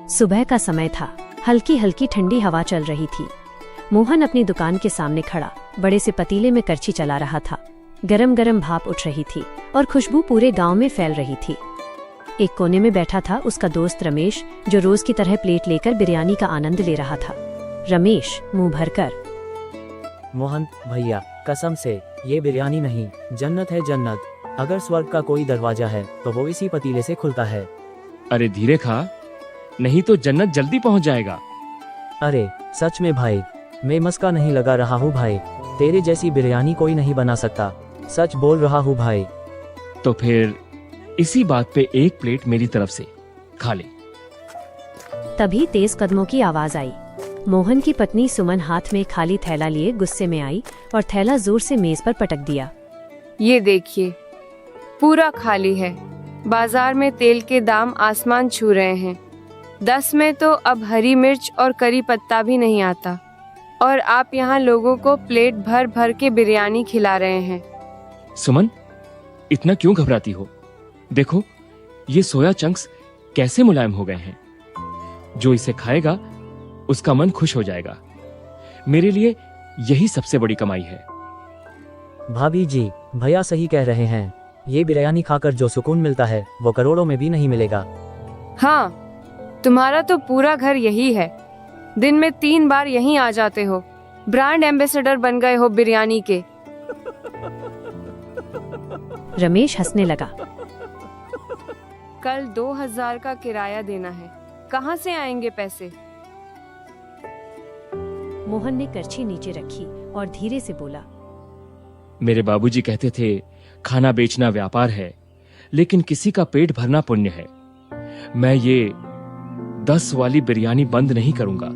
सुबह का समय था। हल्की हल्की ठंडी हवा चल रही थी। मोहन अपनी दुकान के सामने खड़ा बड़े से पतीले में करछी चला रहा था। गरम गरम भाप उठ रही थी और खुशबू पूरे गांव में फैल रही थी। एक कोने में बैठा था उसका दोस्त रमेश, जो रोज की तरह प्लेट लेकर बिरयानी का आनंद ले रहा था। रमेश मुंह भरकर, मोहन भैया, कसम से ये बिरयानी नहीं, जन्नत है जन्नत। अगर स्वर्ग का कोई दरवाजा है तो वो इसी पतीले से खुलता है। अरे धीरे खा, नहीं तो जन्नत जल्दी पहुंच जाएगा। अरे सच में भाई, मैं मस्का नहीं लगा रहा हूँ भाई, तेरे जैसी बिरयानी कोई नहीं बना सकता, सच बोल रहा हूँ भाई। तो फिर इसी बात पे एक प्लेट मेरी तरफ से खा ले। तभी तेज कदमों की आवाज आई। मोहन की पत्नी सुमन हाथ में खाली थैला लिए गुस्से में आई और थैला जोर से मेज पर पटक दिया। ये देखिए, पूरा खाली है। बाजार में तेल के दाम आसमान छू रहे हैं। 10 में तो अब हरी मिर्च और करी पत्ता भी नहीं आता, और आप यहाँ लोगों को प्लेट भर भर के बिरयानी खिला रहे हैं। सुमन, इतना क्यों घबराती हो? देखो, ये सोया चंक्स कैसे मुलायम हो गए हैं। जो इसे खाएगा उसका मन खुश हो जाएगा। मेरे लिए यही सबसे बड़ी कमाई है। भाभी जी, भैया सही कह रहे हैं। ये बिरयानी खाकर जो सुकून मिलता है वो करोड़ों में भी नहीं मिलेगा। हाँ, तुम्हारा तो पूरा घर यही है। दिन में 3 बार यहीं आ जाते हो। ब्रांड एम्बेसडर बन गए हो बिरयानी के। रमेश हंसने लगा। कल 2000 का किराया देना है, कहाँ से आएंगे पैसे? मोहन ने करछी नीचे रखी और धीरे से बोला, मेरे बाबूजी कहते थे, खाना बेचना व्यापार है, लेकिन किसी का पेट भरना पुण्य है। मैं ये 10 वाली बिरयानी बंद नहीं करूंगा।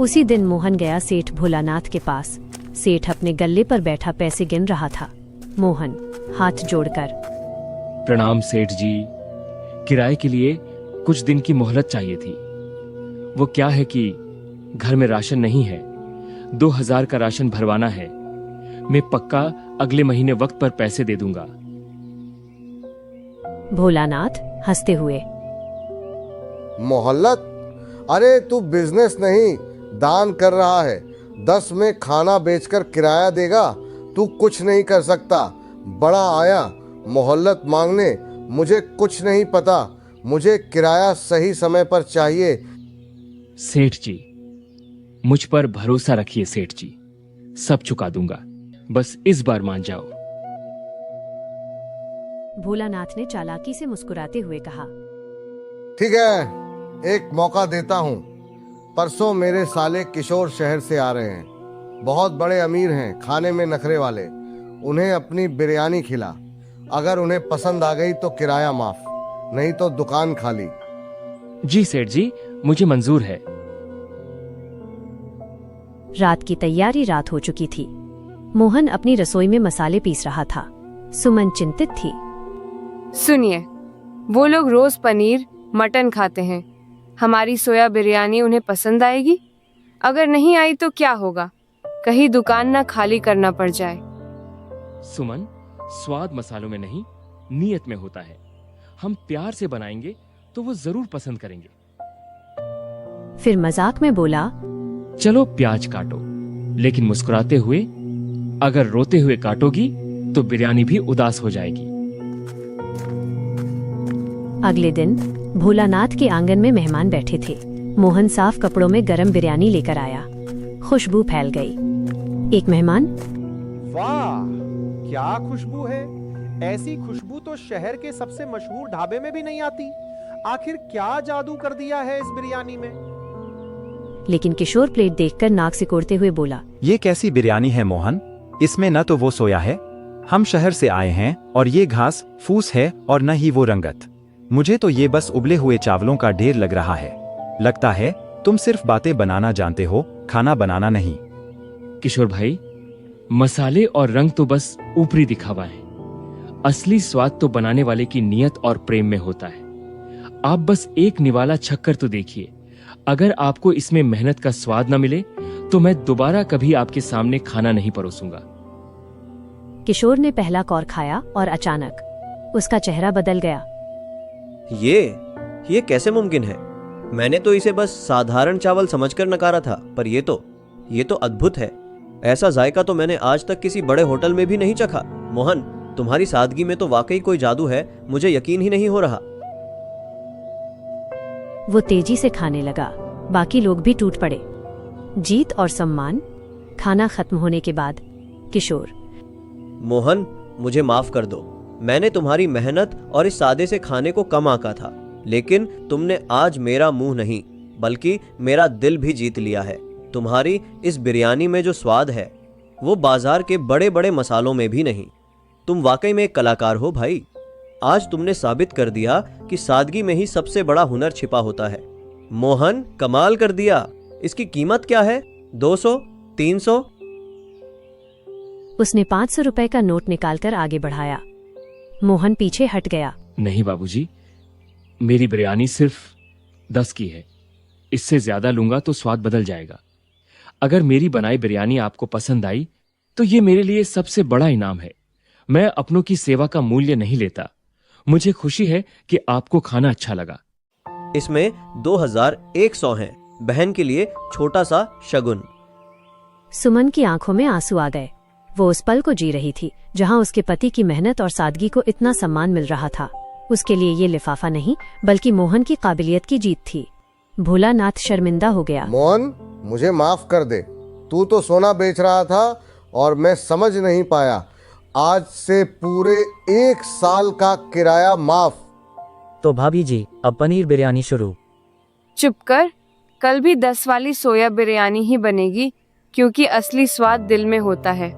उसी दिन मोहन गया सेठ भोलानाथ के पास। सेठ अपने गल्ले पर बैठा पैसे गिन रहा था। मोहन हाथ जोड़कर, प्रणाम सेठ जी, किराए के लिए कुछ दिन की मोहलत चाहिए थी। वो क्या है कि घर में राशन नहीं है, 2000 का राशन भरवाना है। मैं पक्का अगले महीने वक्त पर पैसे दे दूंगा। भोलानाथ हंसते हुए, मोहल्लत? अरे तू बिजनेस नहीं, दान कर रहा है। 10 में खाना बेचकर किराया देगा? तू कुछ नहीं कर सकता। बड़ा आया मोहल्लत मांगने। मुझे कुछ नहीं पता, मुझे किराया सही समय पर चाहिए। सेठ जी, मुझ पर भरोसा रखिए सेठ जी, सब चुका दूंगा, बस इस बार मान जाओ। भोलानाथ ने चालाकी से मुस्कुराते हुए कहा, ठीक है, एक मौका देता हूँ। परसों मेरे साले किशोर शहर से आ रहे हैं। बहुत बड़े अमीर हैं, खाने में नखरे वाले। उन्हें अपनी बिरयानी खिला। अगर उन्हें पसंद आ गई तो किराया माफ, नहीं तो दुकान खाली। जी सेठ जी, मुझे मंजूर है। रात की तैयारी रात हो चुकी थी। मोहन अपनी रसोई में मसाले पीस रहा था। सुमन चिंतित थी। सुनिए, वो लोग रोज पनीर मटन खाते हैं। हमारी सोया बिरयानी उन्हें पसंद आएगी? अगर नहीं आई तो क्या होगा? कहीं दुकान ना खाली करना पड़ जाए। सुमन, स्वाद मसालों में नहीं, नीयत में होता है। हम प्यार से बनाएंगे तो वो जरूर पसंद करेंगे। फिर मजाक में बोला, चलो प्याज काटो, लेकिन मुस्कुराते हुए। अगर रोते हुए काटोगी तो बिरयानी भी उदास हो जाएगी। अगले दिन भोलानाथ के आंगन में मेहमान बैठे थे। मोहन साफ कपड़ों में गरम बिरयानी लेकर आया। खुशबू फैल गई। एक मेहमान, वाह, क्या खुशबू है। ऐसी खुशबू तो शहर के सबसे मशहूर ढाबे में भी नहीं आती। आखिर क्या जादू कर दिया है इस बिरयानी में? लेकिन किशोर प्लेट देखकर नाक सिकोड़ते हुए बोला, ये कैसी बिरयानी है मोहन? इसमें न तो वो सोया है, हम शहर से आए हैं, और ये घास फूस है, और न ही वो रंगत। मुझे तो ये बस उबले हुए चावलों का ढेर लग रहा है। लगता है तुम सिर्फ बातें बनाना जानते हो, खाना बनाना नहीं। किशोर भाई, मसाले और रंग तो बस ऊपरी दिखावा है। असली स्वाद तो बनाने वाले की नियत और प्रेम में होता है। आप बस एक निवाला छक्कर तो देखिए, अगर आपको इसमें मेहनत का स्वाद न मिले तो मैं दोबारा कभी आपके सामने खाना नहीं परोसूंगा। किशोर ने पहला कौर खाया और अचानक उसका चेहरा बदल गया। ये कैसे मुमकिन है? मैंने तो इसे बस साधारण चावल समझकर नकारा था, पर ये तो अद्भुत है। ऐसा जायका तो मैंने आज तक किसी बड़े होटल में भी नहीं चखा। मोहन, तुम्हारी सादगी में तो वाकई कोई जादू है, मुझे यकीन ही नहीं हो रहा। वो तेजी से खाने लगा। बाकी लोग भी टूट पड़े। जीत और सम्मान। खाना खत्म होने के बाद किशोर, मोहन, मुझे माफ कर दो। मैंने तुम्हारी मेहनत और इस सादे से खाने को कम आंका था, लेकिन तुमने आज मेरा मुंह नहीं बल्कि मेरा दिल भी जीत लिया है। तुम्हारी इस बिरयानी में जो स्वाद है वो बाजार के बड़े बड़े मसालों में भी नहीं। तुम वाकई में एक कलाकार हो भाई। आज तुमने साबित कर दिया कि सादगी में ही सबसे बड़ा हुनर छिपा होता है। मोहन, कमाल कर दिया। इसकी कीमत क्या है? 200? 300? उसने 500 रुपए का नोट निकालकर आगे बढ़ाया। मोहन पीछे हट गया। नहीं बाबूजी, मेरी बिरयानी सिर्फ 10 की है। इससे ज्यादा लूंगा तो स्वाद बदल जाएगा। अगर मेरी बनाई बिरयानी आपको पसंद आई तो ये मेरे लिए सबसे बड़ा इनाम है। मैं अपनों की सेवा का मूल्य नहीं लेता। मुझे खुशी है कि आपको खाना अच्छा लगा। इसमें 2100 हैं। बहन के लिए छोटा सा शगुन। सुमन की आंखों में आंसू आ गए। वो उस पल को जी रही थी जहां उसके पति की मेहनत और सादगी को इतना सम्मान मिल रहा था। उसके लिए ये लिफाफा नहीं बल्कि मोहन की काबिलियत की जीत थी। भोलानाथ शर्मिंदा हो गया। मोहन, मुझे माफ कर दे। तू तो सोना बेच रहा था और मैं समझ नहीं पाया। आज से पूरे 1 साल का किराया माफ। तो भाभी जी, अब पनीर बिरयानी शुरू। चुप कर। कल भी 10 वाली सोया बिरयानी ही बनेगी, क्योंकि असली स्वाद दिल में होता है।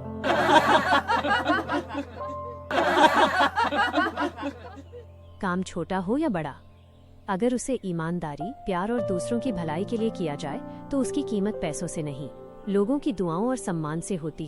काम छोटा हो या बड़ा, अगर उसे ईमानदारी, प्यार और दूसरों की भलाई के लिए किया जाए तो उसकी कीमत पैसों से नहीं, लोगों की दुआओं और सम्मान से होती है।